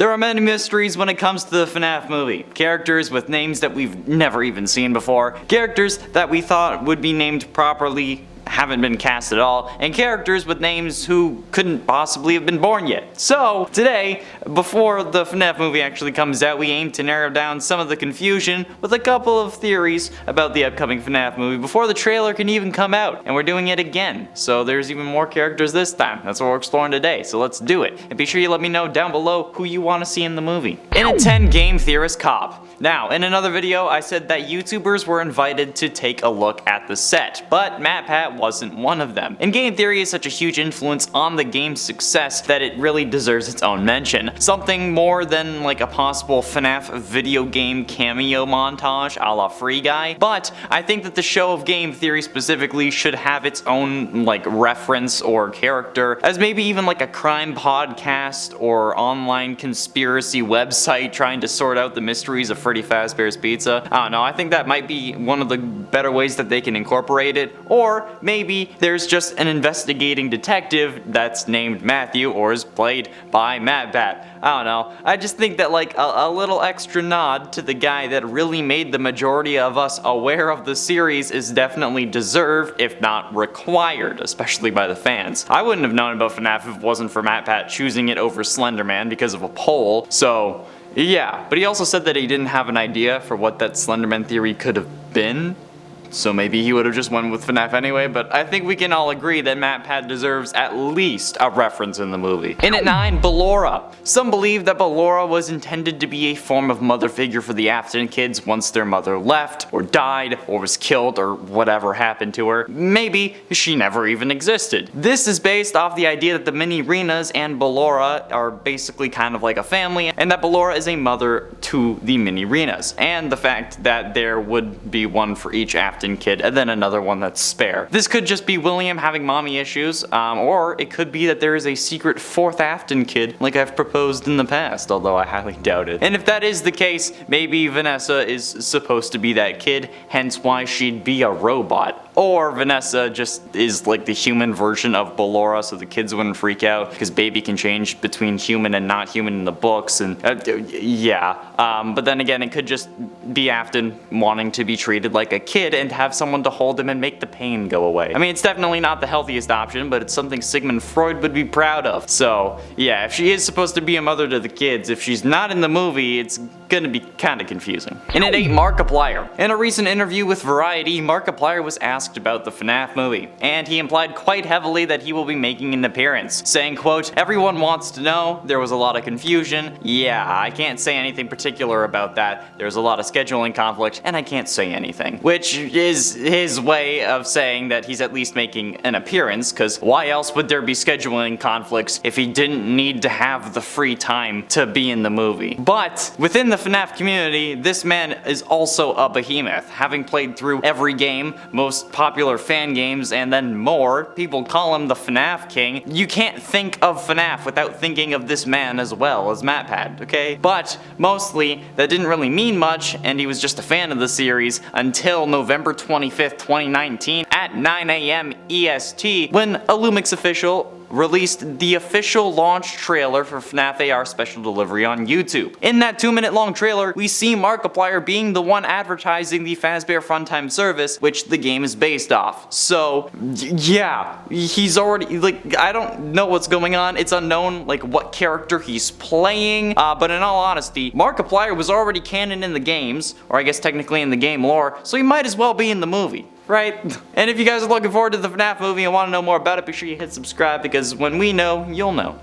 There are many mysteries when it comes to the FNAF movie. Characters with names that we've never even seen before, characters that we thought would be named properly haven't been cast at all, and characters with names who couldn't possibly have been born yet. So, today, before the FNAF movie actually comes out, we aim to narrow down some of the confusion with a couple of theories about the upcoming FNAF movie before the trailer can even come out, and we're doing it again. So there's even more characters this time. That's what we're exploring today, so let's do it. And be sure you let me know down below who you want to see in the movie. In a 10 Game Theorist Cop. Now, in another video, I said that YouTubers were invited to take a look at the set, but MatPat wasn't one of them. And game theory is such a huge influence on the game's success that it really deserves its own mention. Something more than like a possible FNAF video game cameo montage a la Free Guy, but I think that the show of game theory specifically should have its own like reference or character, as maybe even like a crime podcast or online conspiracy website trying to sort out the mysteries of Freddy Fazbear's Pizza. I don't know, I think that might be one of the better ways that they can incorporate it, or maybe there's just an investigating detective that's named Matthew or is played by MatPat. I don't know, I just think that like a little extra nod to the guy that really made the majority of us aware of the series is definitely deserved, if not required, especially by the fans. I wouldn't have known about FNAF if it wasn't for MatPat choosing it over Slender Man because of a poll, so yeah, but he also said that he didn't have an idea for what that Slenderman theory could have been. So maybe he would have just went with FNAF anyway, but I think we can all agree that MatPat deserves at least a reference in the movie. In at 9, Ballora. Some believe that Ballora was intended to be a form of mother figure for the Afton kids once their mother left, or died, or was killed, or whatever happened to her. Maybe she never even existed. This is based off the idea that the mini-Renas and Ballora are basically kind of like a family, and that Ballora is a mother to the mini-Renas, and the fact that there would be one for each Afton kid and then another one that's spare. This could just be William having mommy issues, or it could be that there is a secret fourth Afton kid like I've proposed in the past, although I highly doubt it. And if that is the case, maybe Vanessa is supposed to be that kid, hence why she'd be a robot. Or Vanessa just is like the human version of Ballora, so the kids wouldn't freak out because baby can change between human and not human in the books, and but then again, it could just be Afton wanting to be treated like a kid and have someone to hold him and make the pain go away. I mean, it's definitely not the healthiest option, but it's something Sigmund Freud would be proud of. So yeah, if she is supposed to be a mother to the kids, if she's not in the movie, it's gonna be kinda confusing. And it ain't Markiplier. In a recent interview with Variety, Markiplier was asked about the FNAF movie, and he implied quite heavily that he will be making an appearance, saying, quote, "Everyone wants to know, there was a lot of confusion. Yeah, I can't say anything particular about that. There's a lot of scheduling conflict, and I can't say anything." Which is his way of saying that he's at least making an appearance, cause why else would there be scheduling conflicts if he didn't need to have the free time to be in the movie? But within the FNAF community, this man is also a behemoth. Having played through every game, most popular fan games, and then more, people call him the FNAF King. You can't think of FNAF without thinking of this man as well as MatPat, okay? But mostly, that didn't really mean much, and he was just a fan of the series until November 25th, 2019 at 9 AM EST, when a Lumix official released the official launch trailer for FNAF AR Special Delivery on YouTube. In that 2-minute long trailer, we see Markiplier being the one advertising the Fazbear Funtime service, which the game is based off. So, yeah, he's already, like, I don't know what's going on. It's unknown, like, what character he's playing, but in all honesty, Markiplier was already canon in the games, or I guess technically in the game lore, so he might as well be in the movie. Right? And if you guys are looking forward to the FNAF movie and want to know more about it, be sure you hit subscribe, because when we know, you'll know.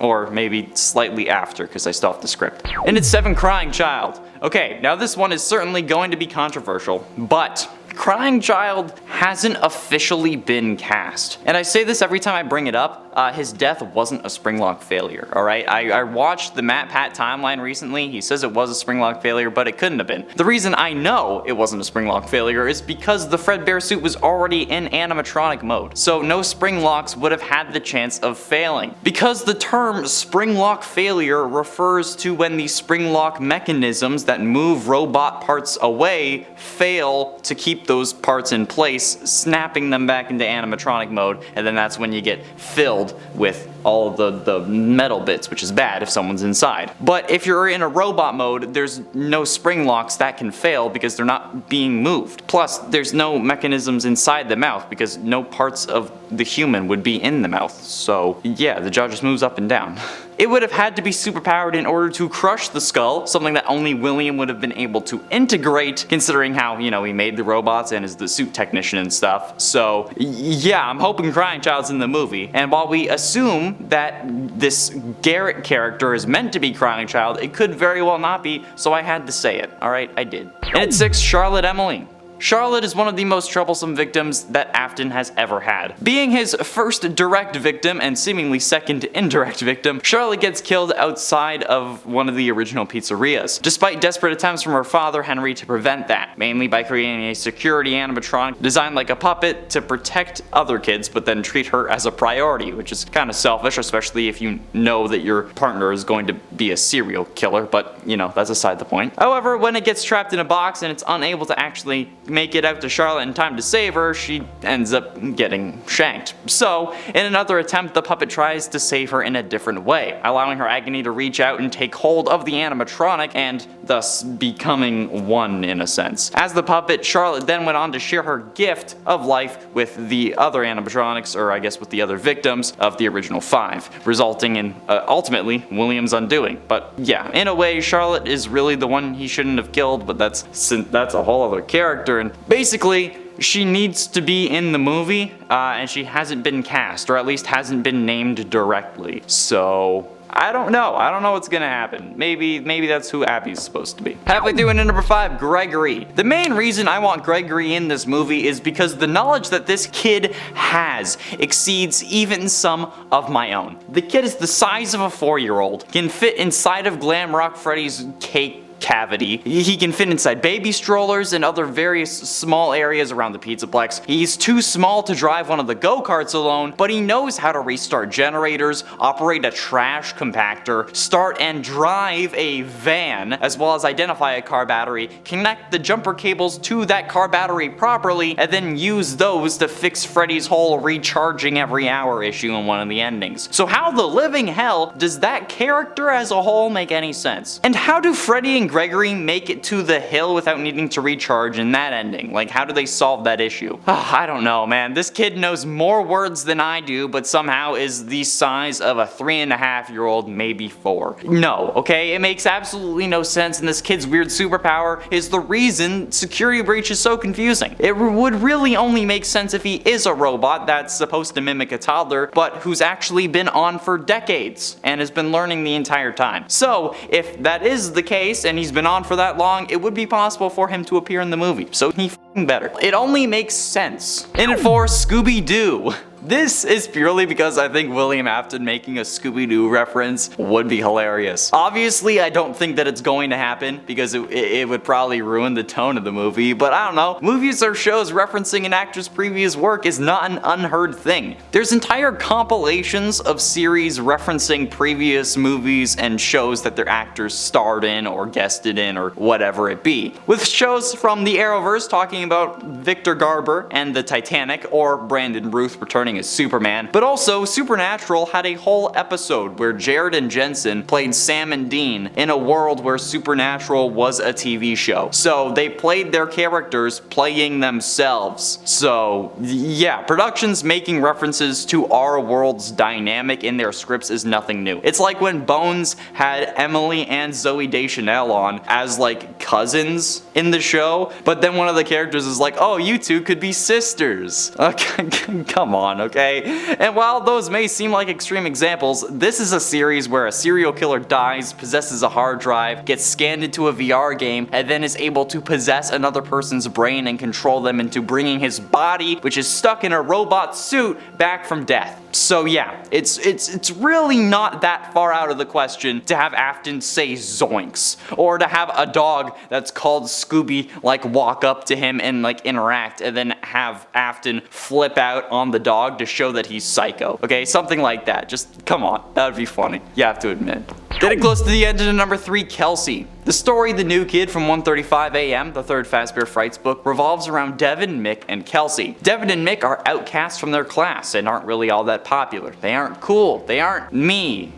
Or maybe slightly after, because I still have the script. And it's 7, Crying Child. Okay, now this one is certainly going to be controversial, but Crying Child hasn't officially been cast. And I say this every time I bring it up, his death wasn't a Springlock failure, alright? I watched the MatPat timeline recently. He says it was a Springlock failure, but it couldn't have been. The reason I know it wasn't a Springlock failure is because the Fredbear suit was already in animatronic mode, so no Springlocks would have had the chance of failing. Because the term Springlock failure refers to when the Springlock mechanisms that move robot parts away fail to keep those parts in place, snapping them back into animatronic mode, and then that's when you get filled with all the metal bits, which is bad if someone's inside. But if you're in a robot mode, there's no spring locks that can fail because they're not being moved. Plus, there's no mechanisms inside the mouth because no parts of the human would be in the mouth. So yeah, the jaw just moves up and down. It would have had to be superpowered in order to crush the skull, something that only William would have been able to integrate, considering how, you know, he made the robots and is the suit technician and stuff. So yeah, I'm hoping Crying Child's in the movie. And while we assume that this Garrett character is meant to be Crying Child, it could very well not be, so I had to say it. Alright, I did. And at 6, Charlotte Emily. Charlotte is one of the most troublesome victims that Afton has ever had. Being his first direct victim and seemingly second indirect victim, Charlotte gets killed outside of one of the original pizzerias, despite desperate attempts from her father Henry to prevent that, mainly by creating a security animatronic designed like a puppet to protect other kids but then treat her as a priority, which is kind of selfish, especially if you know that your partner is going to be a serial killer, but you know, that's aside the point. However, when it gets trapped in a box and it's unable to actually make it out to Charlotte in time to save her, she ends up getting shanked. So, in another attempt, the puppet tries to save her in a different way, allowing her agony to reach out and take hold of the animatronic and thus becoming one in a sense. As the puppet, Charlotte then went on to share her gift of life with the other animatronics, or I guess with the other victims of the original 5, resulting in ultimately William's undoing. But yeah, in a way, Charlotte is really the one he shouldn't have killed, but that's a whole other character. And basically, she needs to be in the movie, and she hasn't been cast, or at least hasn't been named directly. So I don't know. I don't know what's gonna happen. Maybe that's who Abby's supposed to be. Halfway through into number 5, Gregory. The main reason I want Gregory in this movie is because the knowledge that this kid has exceeds even some of my own. The kid is the size of a 4-year-old, can fit inside of Glam Rock Freddy's cake cavity. He can fit inside baby strollers and other various small areas around the Pizzaplex. He's too small to drive one of the go-karts alone, but he knows how to restart generators, operate a trash compactor, start and drive a van, as well as identify a car battery, connect the jumper cables to that car battery properly, and then use those to fix Freddy's whole recharging every hour issue in one of the endings. So how the living hell does that character as a whole make any sense? And how do Freddy and Gregory make it to the hill without needing to recharge in that ending? Like, how do they solve that issue? I don't know, man. This kid knows more words than I do, but somehow is the size of a 3.5-year-old, maybe 4. No, okay? It makes absolutely no sense, and this kid's weird superpower is the reason Security Breach is so confusing. It would really only make sense if he is a robot that's supposed to mimic a toddler, but who's actually been on for decades and has been learning the entire time. So, if that is the case, and he's been on for that long, it would be possible for him to appear in the movie. So he f***ing better. It only makes sense. In it for Scooby Doo. This is purely because I think William Afton making a Scooby Doo reference would be hilarious. Obviously, I don't think that it's going to happen because it would probably ruin the tone of the movie, but I don't know. Movies or shows referencing an actor's previous work is not an unheard thing. There's entire compilations of series referencing previous movies and shows that their actors starred in or guested in or whatever it be. With shows from the Arrowverse talking about Victor Garber and the Titanic, or Brandon Ruth returning as Superman, but also Supernatural had a whole episode where Jared and Jensen played Sam and Dean in a world where Supernatural was a TV show. So they played their characters playing themselves. So yeah, productions making references to our world's dynamic in their scripts is nothing new. It's like when Bones had Emily and Zooey Deschanel on as like cousins in the show, but then one of the characters is like, oh, you two could be sisters. Come on, okay? And while those may seem like extreme examples, this is a series where a serial killer dies, possesses a hard drive, gets scanned into a VR game, and then is able to possess another person's brain and control them into bringing his body, which is stuck in a robot suit, back from death. So yeah, it's really not that far out of the question to have Afton say zoinks, or to have a dog that's called Scooby like walk up to him and like interact, and then have Afton flip out on the dog to show that he's psycho. Okay, something like that. Just come on, that would be funny. You have to admit. Getting close to the end of number 3, Kelsey. The story The New Kid from 1:35 a.m., the third Fazbear Frights book, revolves around Devin, Mick, and Kelsey. Devin and Mick are outcasts from their class and aren't really all that popular. They aren't cool. They aren't me.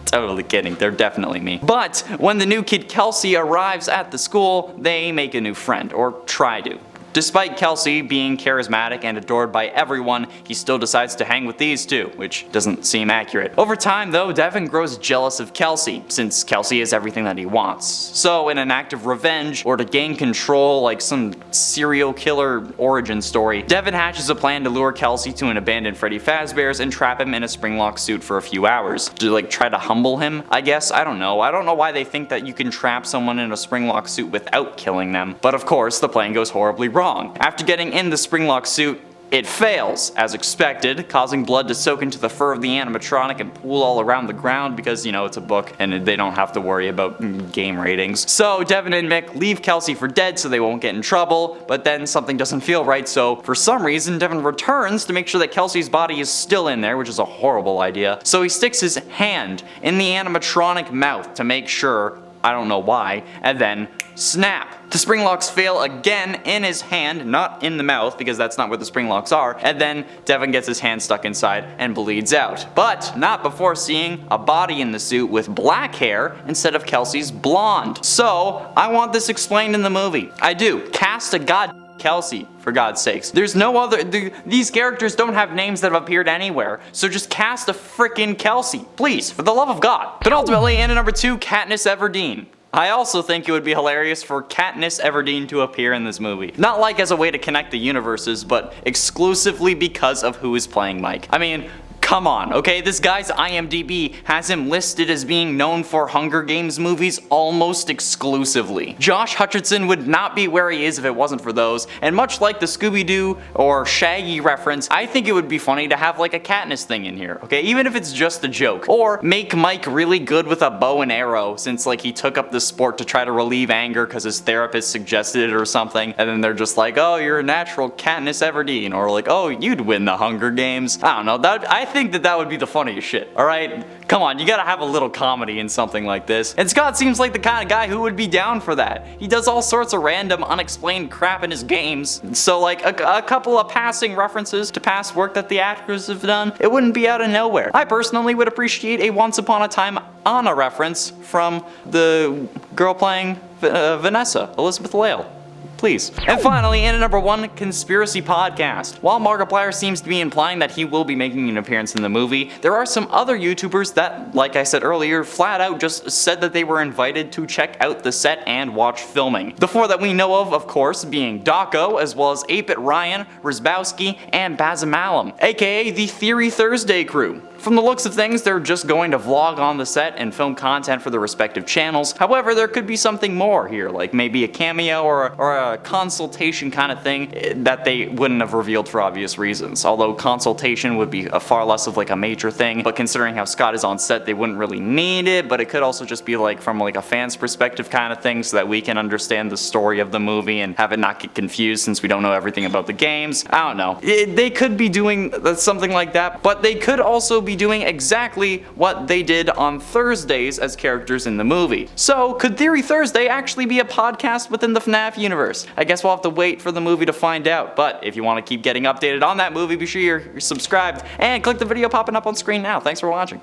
Totally kidding, they're definitely me. But when the new kid Kelsey arrives at the school, they make a new friend, or try to. Despite Kelsey being charismatic and adored by everyone, he still decides to hang with these two, which doesn't seem accurate. Over time though, Devin grows jealous of Kelsey, since Kelsey is everything that he wants. So in an act of revenge, or to gain control like some serial killer origin story, Devin hatches a plan to lure Kelsey to an abandoned Freddy Fazbear's and trap him in a springlock suit for a few hours. To like try to humble him, I guess? I don't know why they think that you can trap someone in a springlock suit without killing them. But of course, the plan goes horribly wrong. After getting in the springlock suit, it fails, as expected, causing blood to soak into the fur of the animatronic and pool all around the ground because, you know, it's a book and they don't have to worry about game ratings. So Devin and Mick leave Kelsey for dead so they won't get in trouble, but then something doesn't feel right, so for some reason Devin returns to make sure that Kelsey's body is still in there, which is a horrible idea. So he sticks his hand in the animatronic mouth to make sure, I don't know why, and then snap! The spring locks fail again in his hand, not in the mouth because that's not where the spring locks are, and then Devin gets his hand stuck inside and bleeds out. But not before seeing a body in the suit with black hair instead of Kelsey's blonde. So I want this explained in the movie. I do. Cast a Kelsey, for God's sakes. There's no other, these characters don't have names that have appeared anywhere, so just cast a frickin' Kelsey, please, for the love of God. But ultimately, in at number 2, Katniss Everdeen. I also think it would be hilarious for Katniss Everdeen to appear in this movie. Not like as a way to connect the universes, but exclusively because of who is playing Mike. I mean, come on, okay? This guy's IMDb has him listed as being known for Hunger Games movies almost exclusively. Josh Hutcherson would not be where he is if it wasn't for those, and much like the Scooby Doo or Shaggy reference, I think it would be funny to have like a Katniss thing in here, okay? Even if it's just a joke. Or make Mike really good with a bow and arrow, since like he took up the sport to try to relieve anger because his therapist suggested it or something, and then they're just like, oh, you're a natural Katniss Everdeen, or like, oh, you'd win the Hunger Games. I don't know, I think that would be the funniest shit, alright? Come on, you gotta have a little comedy in something like this. And Scott seems like the kind of guy who would be down for that. He does all sorts of random, unexplained crap in his games. So like a couple of passing references to past work that the actors have done, it wouldn't be out of nowhere. I personally would appreciate a Once Upon a Time Anna reference from the girl playing Vanessa, Elizabeth Lale. Please. And finally, in at number 1, Conspiracy Podcast. While Markiplier seems to be implying that he will be making an appearance in the movie, there are some other YouTubers that, like I said earlier, flat out just said that they were invited to check out the set and watch filming. The 4 that we know of course, being Daco, as well as 8-Bit Ryan, Rizbowski, and Bazimalum, aka the Theory Thursday crew. From the looks of things, they're just going to vlog on the set and film content for their respective channels. However, there could be something more here, like maybe a cameo or a consultation kind of thing that they wouldn't have revealed for obvious reasons. Although consultation would be a far less of like a major thing, but considering how Scott is on set, they wouldn't really need it, but it could also just be like from like a fan's perspective kind of thing so that we can understand the story of the movie and have it not get confused since we don't know everything about the games. I don't know. They could be doing something like that, but they could also be doing exactly what they did on Thursdays as characters in the movie. So, could Theory Thursday actually be a podcast within the FNAF universe? I guess we'll have to wait for the movie to find out, but if you want to keep getting updated on that movie, be sure you're subscribed and click the video popping up on screen now. Thanks for watching.